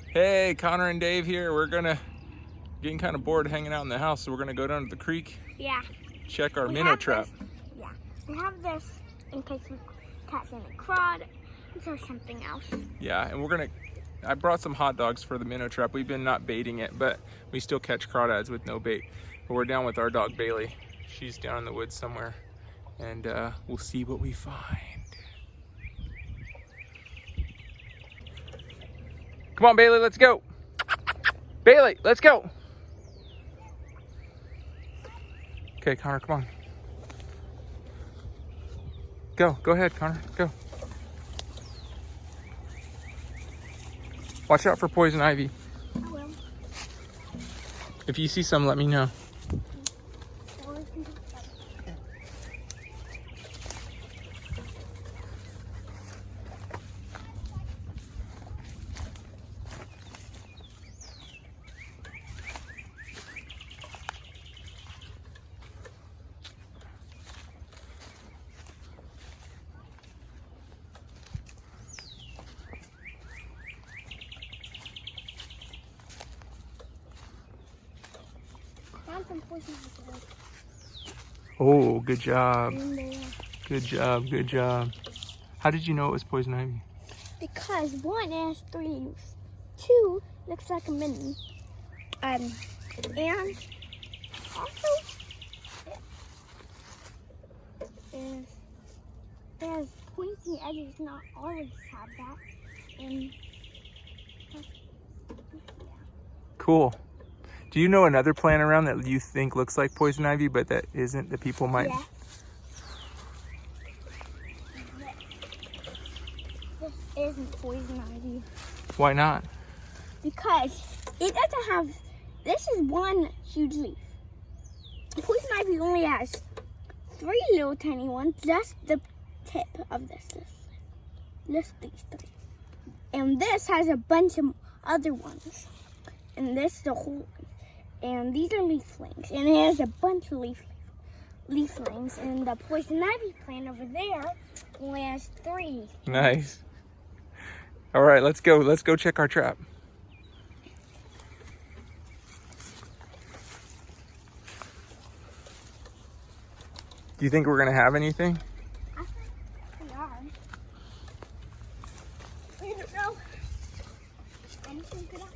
Hey, Connor and Dave here. We're getting kind of bored hanging out in the house, so we're gonna go down to the creek. Yeah. Check our We minnow have trap. This, yeah. We have this in case we catch any cod or something else. Yeah, and I brought some hot dogs for the minnow trap. We've been not baiting it, but we still catch crawdads with no bait. But we're down with our dog Bailey. She's down in the woods somewhere, and we'll see what we find. Come on, Bailey, let's go. Bailey, let's go. Okay, Connor, come on. Go ahead, Connor, go. Watch out for poison ivy. I will. If you see some, let me know. Found some poison ivy. Oh, good job. In there. Good job, good job. How did you know it was poison ivy? Because one has 3 leaves, 2 looks like a mini, and also it has pointy edges. Not always have that, and yeah. Cool. Do you know another plant around that you think looks like poison ivy, but that isn't, that people might? Yeah. This isn't poison ivy. Why not? Because it doesn't have, this is one huge leaf. Poison ivy only has 3 little tiny ones. That's the tip of this. These 3. And this has a bunch of other ones. And this the whole, and these are leaflings. And it has a bunch of leaflings. And the poison ivy plant over there only has 3. Nice. All right, let's go. Let's go check our trap. Do you think we're gonna have anything? I think we are. We don't know. Anything could happen.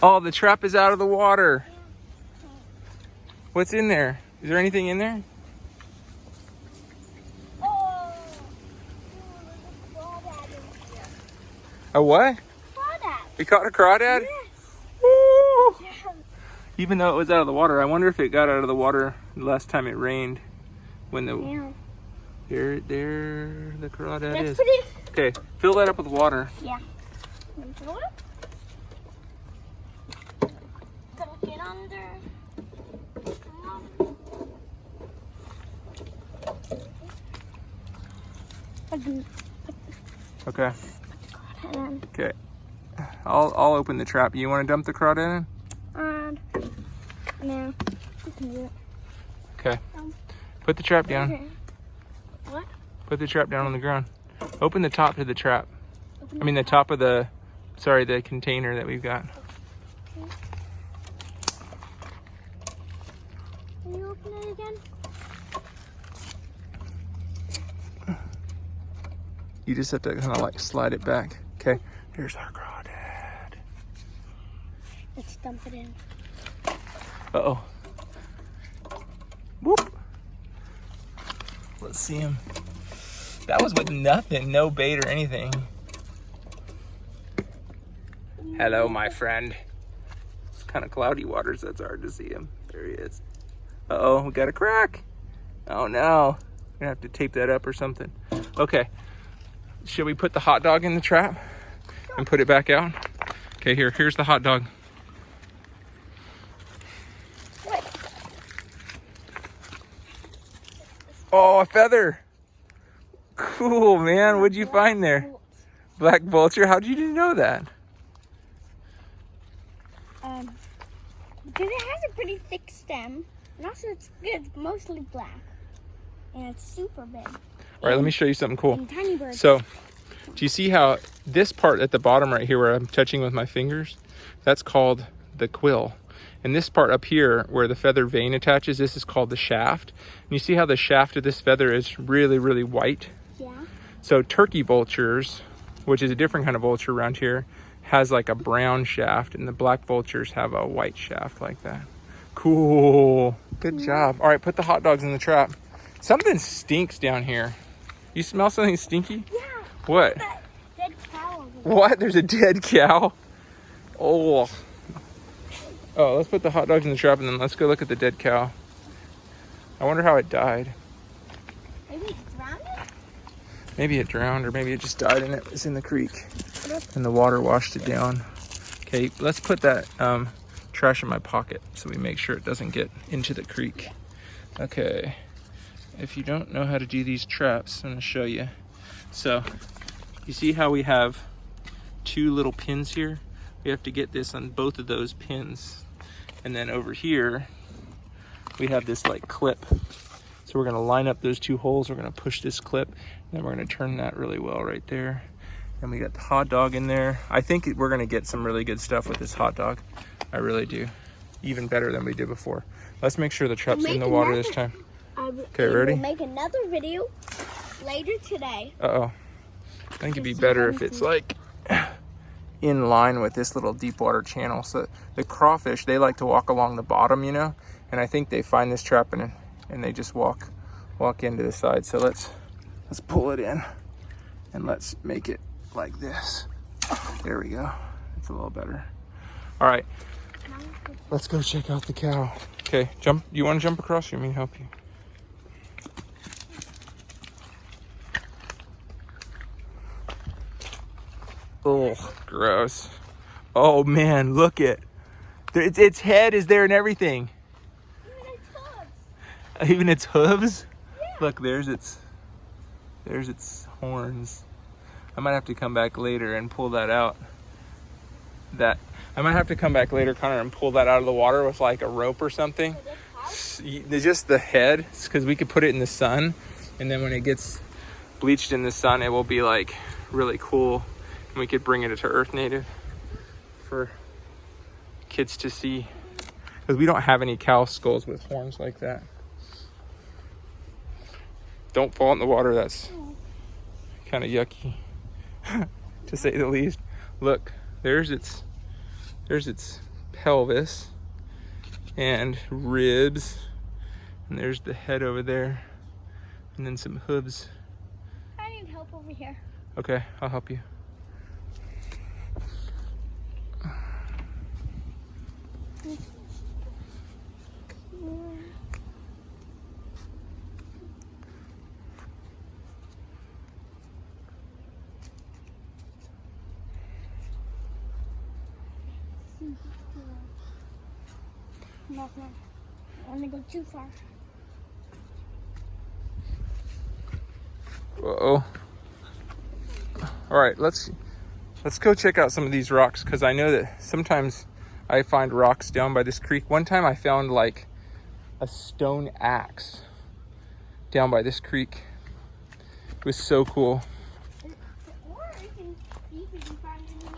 Oh, the trap is out of the water. What's in there? Is there anything in there? Oh, there's a crawdad in here. A what? Crawdad. We caught a crawdad? Yes. Woo! Yeah. Even though it was out of the water, I wonder if it got out of the water the last time it rained. When the Yeah. there the crawdad That's is. pretty. Okay, fill that up with water. Yeah. Let me fill it up. Gotta get under. Okay. And then, Okay. I'll open the trap. You want to dump the crawdad in? no. You can do it. Okay. Put the trap down. Okay. What? Put the trap down on the ground. Open the top to the trap. Open I mean the top of the, sorry, the container that we've got. Can you open it again? You just have to kind of like slide it back. Okay. Here's our crawdad. Let's dump it in. Uh-oh. Whoop. Let's see him. That was with nothing, no bait or anything. Hello, my friend. It's kind of cloudy waters, so it's hard to see him. There he is. Uh-oh, we got a crack. Oh no. We're gonna have to tape that up or something. Okay. Should we put the hot dog in the trap and put it back out? Okay, here's the hot dog. Wait. Oh, a feather. Cool, man. What'd you find there? Black vulture? How did you know that? Because it has a pretty thick stem, and also it's mostly black, and it's super big. All right, let me show you something cool. And tiny birds. So, do you see how this part at the bottom right here where I'm touching with my fingers, that's called the quill. And this part up here where the feather vein attaches, this is called the shaft. And you see how the shaft of this feather is really, really white? Yeah. So turkey vultures, which is a different kind of vulture around here, has like a brown shaft, and the black vultures have a white shaft like that. Cool. Good job. All right, put the hot dogs in the trap. Something stinks down here. You smell something stinky? Yeah. What? That dead cow over there. What? There's a dead cow? Oh. Oh, let's put the hot dogs in the trap and then let's go look at the dead cow. I wonder how it died. Maybe it's drowned? Maybe it drowned, or maybe it just died and it was in the creek and the water washed it down. Okay, let's put that trash in my pocket so we make sure it doesn't get into the creek. Okay, if you don't know how to do these traps, I'm gonna show you. So, you see how we have two little pins here? We have to get this on both of those pins. And then over here, we have this like clip. So we're gonna line up those two holes. We're gonna push this clip, and then we're gonna turn that really well right there. And we got the hot dog in there. I think we're gonna get some really good stuff with this hot dog. I really do. Even better than we did before. Let's make sure the trap's in the water this time. Okay, ready? We'll make another video later today. Uh-oh. I think it'd be better if it's like in line with this little deep water channel. So the crawfish, they like to walk along the bottom, you know? And I think they find this trap and they just walk into the side. So let's pull it in and let's make it like this. There we go. It's a little better. All right, let's go check out the cow. Okay, jump. You want to jump across? You want me to help you? Oh, gross. Oh man, look it. Its head is there and everything. Even its hooves? Yeah. Look, there's its horns. I might have to come back later and pull that out. I might have to come back later, Connor, and pull that out of the water with like a rope or something. Just the head, because we could put it in the sun, and then when it gets bleached in the sun, it will be like really cool. And we could bring it to Earth Native for kids to see, because we don't have any cow skulls with horns like that. Don't fall in the water. That's kind of yucky, to say the least. Look, there's its pelvis and ribs, and there's the head over there, and then some hooves. I need help over here. Okay, I'll help you. No, I want to go too far. Uh-oh. All right, let's go check out some of these rocks, because I know that sometimes I find rocks down by this creek. One time I found like a stone axe down by this creek. It was so cool. Or you can see if you can find any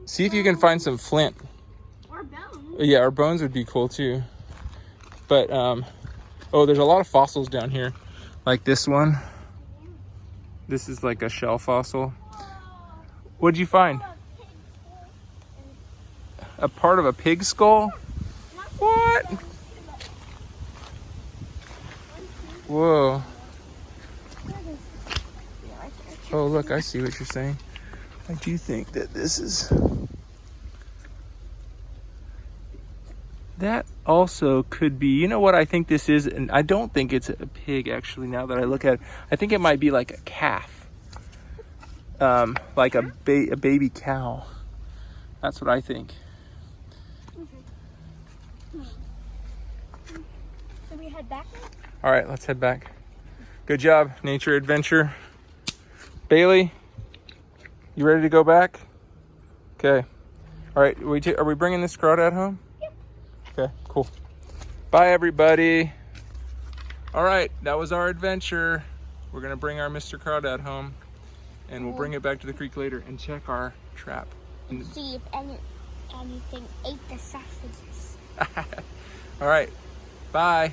See if you can find some flint. or bones. Yeah, our bones would be cool too. But oh, there's a lot of fossils down here, like this one. This is like a shell fossil. What'd you find? A part of a pig skull? What? Whoa. Oh, look, I see what you're saying. I do think that this is... That also could be, you know what I think this is? And I don't think it's a pig, actually, now that I look at it. I think it might be like a calf. Like a baby cow. That's what I think. So we head back now? All right, let's head back. Good job, nature adventure. Bailey, you ready to go back? Okay. All right, are we bringing this crawdad home? Yep. Okay, cool. Bye, everybody. All right, that was our adventure. We're gonna bring our Mr. Crawdad home, and we'll bring it back to the creek later and check our trap. And see if anything ate the sausages. All right, bye.